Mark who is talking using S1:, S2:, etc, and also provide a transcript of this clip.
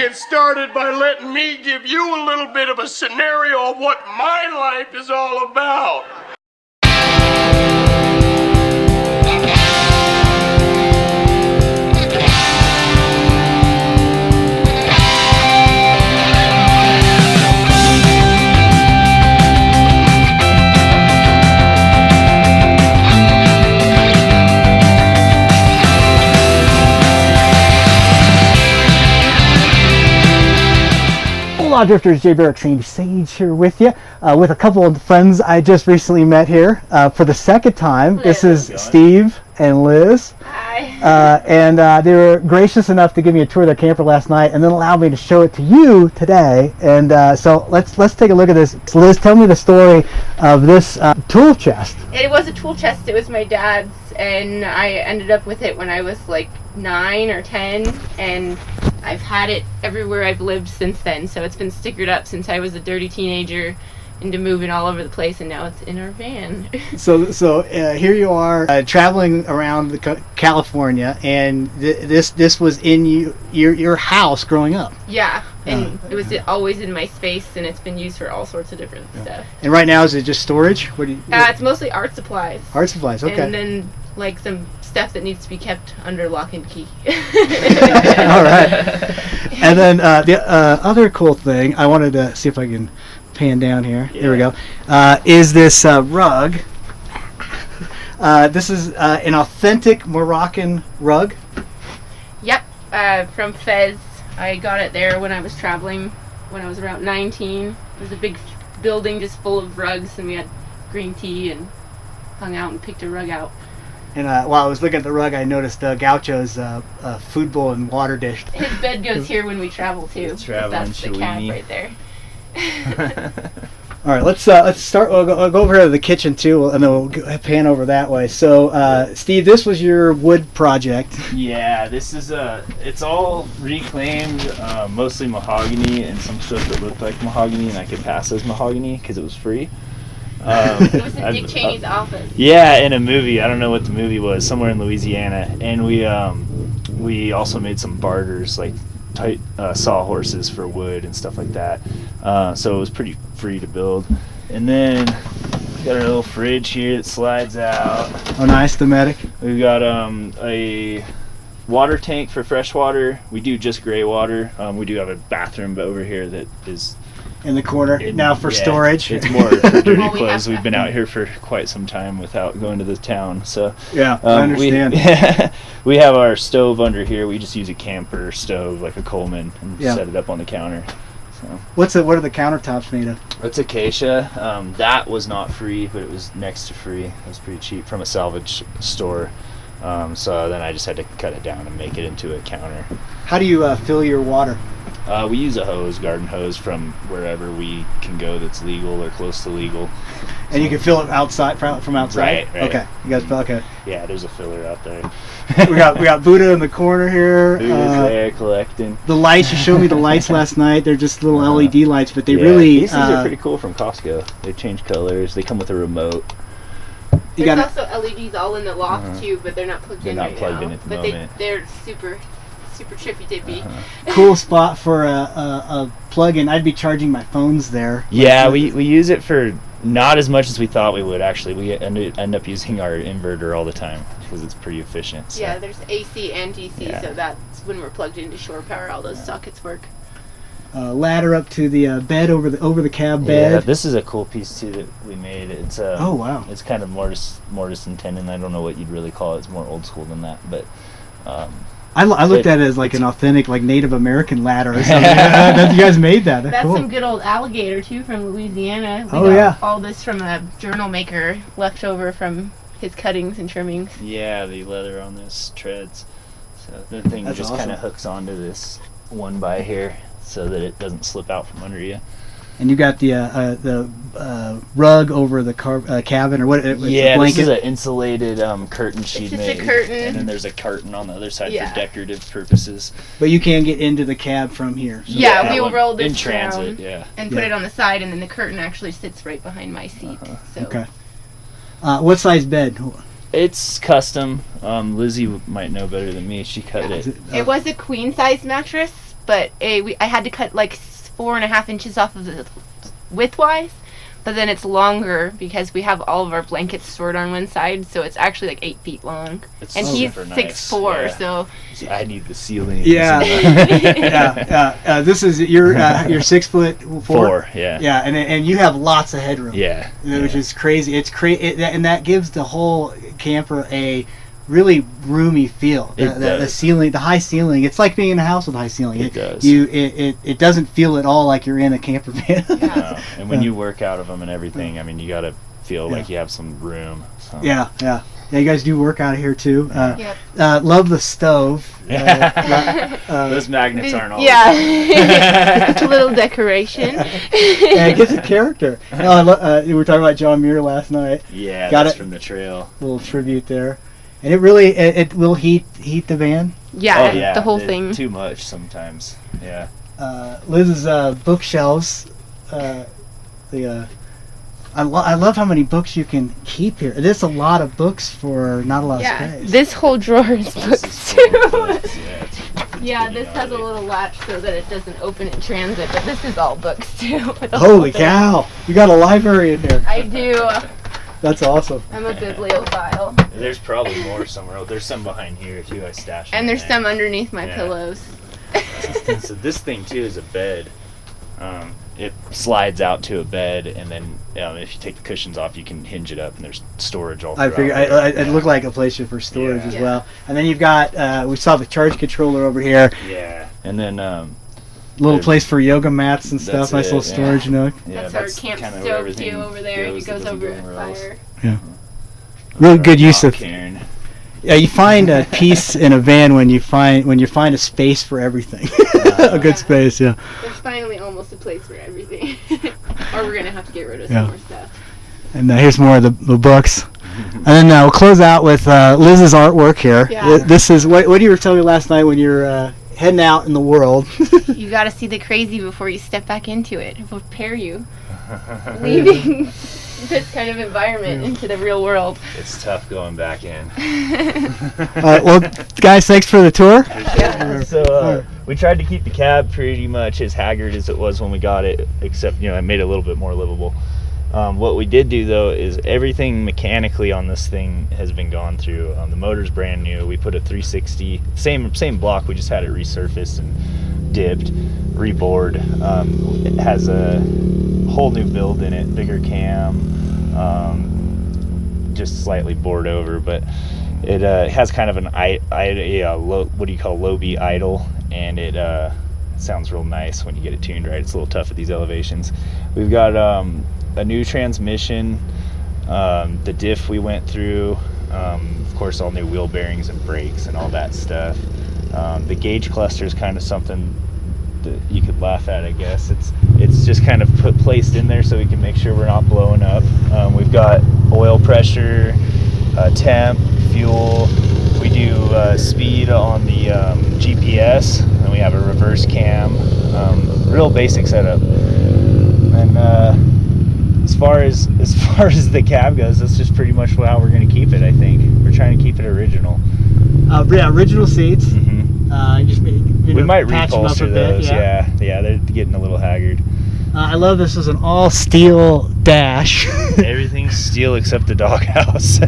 S1: get started by letting me give you a little bit of a scenario of what my life is all about.
S2: Hello Drifters, Jay Barrett, Trained Sage here with you, with a couple of friends I just recently met here for the second time.
S3: Hello.
S2: This is Steve and Liz.
S3: Hi.
S2: And they were gracious enough to give me a tour of their camper last night and then allow me to show it to you today. And so let's take a look at this. So Liz, tell me the story of this tool chest.
S3: It was a tool chest. It was my dad's, and I ended up with it when I was like 9 or 10, and I've had it everywhere I've lived since then. So it's been stickered up since I was a dirty teenager into moving all over the place, and now it's in our van.
S2: So here you are traveling around California, and this was in your house growing up.
S3: Yeah, and it was always in my space, and it's been used for all sorts of different stuff.
S2: And right now, is it just storage? What do you?
S3: It's mostly art supplies.
S2: Art supplies, okay.
S3: And then like some stuff that needs to be kept under lock and key.
S2: All right. And then the other cool thing, I wanted to see if I can pan down here. Yeah. There we go. Is this rug. This is an authentic Moroccan rug.
S3: Yep, from Fez. I got it there when I was traveling when I was around 19. It was a big building just full of rugs, and we had green tea and hung out and picked a rug out.
S2: And while I was looking at the rug, I noticed Gaucho's food bowl and water dish.
S3: His bed goes here when we travel too. That's the cab right there.
S2: All right, let's start. We'll go over to the kitchen too, and then we'll pan over that way. So, Steve, this was your wood project.
S4: Yeah, this is it's all reclaimed, mostly mahogany and some stuff that looked like mahogany, and I could pass as mahogany because it was free.
S3: It was in Dick Cheney's office.
S4: Yeah, in a movie. I don't know what the movie was. Somewhere in Louisiana, and we also made some barters, like tight sawhorses for wood and stuff like that. So it was pretty free to build. And then got a little fridge here that slides out.
S2: Oh, nice, thematic.
S4: We've got a water tank for fresh water. We do just gray water. We do have a bathroom over here that is
S2: in the corner now for storage.
S4: It's more for dirty clothes. We've been out here for quite some time without going to the town. So
S2: yeah, I understand.
S4: We have our stove under here. We just use a camper stove, like a Coleman, and set it up on the counter. So
S2: what are the countertops made of?
S4: It's acacia. That was not free, but it was next to free. It was pretty cheap from a salvage store. So then I just had to cut it down and make it into a counter.
S2: How do you fill your water?
S4: We use a hose, garden hose, from wherever we can go that's legal or close to legal.
S2: And you can fill it outside from outside.
S4: Right.
S2: Okay. You guys, okay.
S4: Yeah, there's a filler out there.
S2: we got Buddha in the corner here.
S4: Buddha's there collecting.
S2: The lights, you showed me the lights last night. They're just little LED lights, but they really.
S4: These things are pretty cool from Costco. They change colors. They come with a remote.
S3: There's also LEDs all in the loft too, but they're not plugged in right now.
S4: They're not plugged in at the moment.
S3: But they're super trippy dippy.
S2: Cool spot for a plug-in. I'd be charging my phones there.
S4: Yeah, we use it for not as much as we thought we would, actually. We end up using our inverter all the time because it's pretty efficient. So.
S3: Yeah, there's AC and DC, so that's when we're plugged into shore power, all those sockets work.
S2: Ladder up to the bed over the cab bed.
S4: Yeah, this is a cool piece too that we made. It's
S2: oh wow!
S4: It's kind of mortise and tenon. I don't know what you'd really call it. It's more old school than that, but
S2: I looked at it as like an authentic, like Native American ladder or something. You guys made that.
S3: That's
S2: cool.
S3: Some good old alligator too from Louisiana. We got all this from a journal maker left over from his cuttings and trimmings.
S4: Yeah, the leather on this treads. So the thing just kind of hooks onto this one by here, so that it doesn't slip out from under you.
S2: And you got the rug over the cabin, or what?
S4: Yeah, this is an insulated curtain sheet made.
S3: It's just a curtain.
S4: And then there's a curtain on the other side for decorative purposes.
S2: But you can get into the cab from here.
S3: So yeah, we'll roll this
S4: in transit,
S3: and put it on the side, and then the curtain actually sits right behind my seat. So.
S2: Okay. What size bed?
S4: It's custom. Lizzie might know better than me. She cut it.
S3: It was a queen size mattress. but I had to cut like 4.5 inches off of the widthwise, but then it's longer because we have all of our blankets stored on one side, so it's actually like 8 feet long.
S4: It's
S3: and he's
S4: super nice.
S3: 6'4",
S4: Yeah.
S3: so
S4: I need the ceiling.
S2: Yeah. This is you're 6'4".
S4: 4, yeah.
S2: Yeah, and you have lots of headroom.
S4: Yeah.
S2: Which is crazy. It's and that gives the whole camper a really roomy feel. The ceiling, the high ceiling. It's like being in a house with a high ceiling.
S4: It does.
S2: It doesn't feel at all like you're in a camper van.
S4: No. And when you work out of them and everything, I mean, you got to feel like you have some room. So.
S2: Yeah. You guys do work out of here too.
S3: Yep.
S2: Love the stove.
S4: Those magnets aren't all.
S3: Yeah. It's a little decoration.
S2: And it gives it character. We were talking about John Muir last night.
S4: Yeah,
S2: Got
S4: that's
S2: it.
S4: from the trail.
S2: Little tribute there. And it really it will heat the van.
S3: Yeah,
S4: Oh, yeah.
S3: the whole thing.
S4: Too much sometimes. Yeah.
S2: Liz's bookshelves. I love how many books you can keep here. There's a lot of books for not a lot of space.
S3: This whole drawer is books
S4: This is full of
S3: too.
S4: books, yeah,
S3: Yeah, this has a little latch so that it doesn't open in transit, but this is all books too. with the
S2: Holy
S3: whole thing.
S2: cow! You got a library in here.
S3: I do.
S2: That's awesome.
S3: I'm a bibliophile.
S4: There's probably more somewhere. There's some behind here too. I stashed.
S3: And
S4: in
S3: there's
S4: there.
S3: some underneath my
S4: Yeah.
S3: pillows.
S4: So this thing too is a bed. It slides out to a bed, and then if you take the cushions off, you can hinge it up, and there's storage all
S2: I
S4: throughout
S2: figure
S4: there.
S2: it looked like a place for storage
S4: Yeah.
S2: as
S3: Yeah.
S2: well. And then you've got we saw the charge controller over here.
S4: Yeah, and then
S2: Little
S4: There's-
S2: place for yoga mats and stuff.
S4: That's
S2: Nice
S4: it,
S2: little
S4: yeah.
S2: storage nook.
S4: yeah,
S3: That's our camp
S4: kinda where
S3: stove
S4: everything
S3: too over there. It
S4: goes that
S3: goes
S4: doesn't
S3: over
S4: go
S3: a
S4: anywhere else.
S3: fire.
S2: Really good use of.
S4: Cairn.
S2: Yeah, you find a piece in a van when you find a space for everything. A good space, yeah.
S3: There's finally almost a place for everything. Or we're gonna have to get rid of
S2: Yeah.
S3: some more stuff.
S2: And here's more of the books. And then we'll close out with Liz's artwork here.
S3: Yeah.
S2: This is what you were telling me last night when you're heading out in the world.
S3: You gotta see the crazy before you step back into it. It'll prepare you. Leaving this kind of environment into the real world.
S4: It's tough going back in.
S2: All right, well, guys, thanks for the tour.
S4: So we tried to keep the cab pretty much as haggard as it was when we got it, except I made it a little bit more livable. What we did do though is everything mechanically on this thing has been gone through. The motor's brand new. We put a 360, same block. We just had it resurfaced and dipped, rebored. It has a whole new build in it, bigger cam, just slightly bored over, but it has kind of an low B idle, and it sounds real nice when you get it tuned right. It's a little tough at these elevations. We've got a new transmission, the diff we went through, of course all new wheel bearings and brakes and all that stuff. The gauge cluster is kind of something that you could laugh at, I guess. It's just kind of placed in there so we can make sure we're not blowing up. We've got oil pressure, temp, fuel. We do speed on the GPS, and we have a reverse cam. Real basic setup. And as far as the cab goes, that's just pretty much how we're going to keep it. I think we're trying to keep it original.
S2: Original seats.
S4: Mm-hmm. We might
S2: patch them up a
S4: reupholster
S2: bit,
S4: those. Yeah, they're getting a little haggard.
S2: I love this as an all steel dash.
S4: Everything's steel except the doghouse.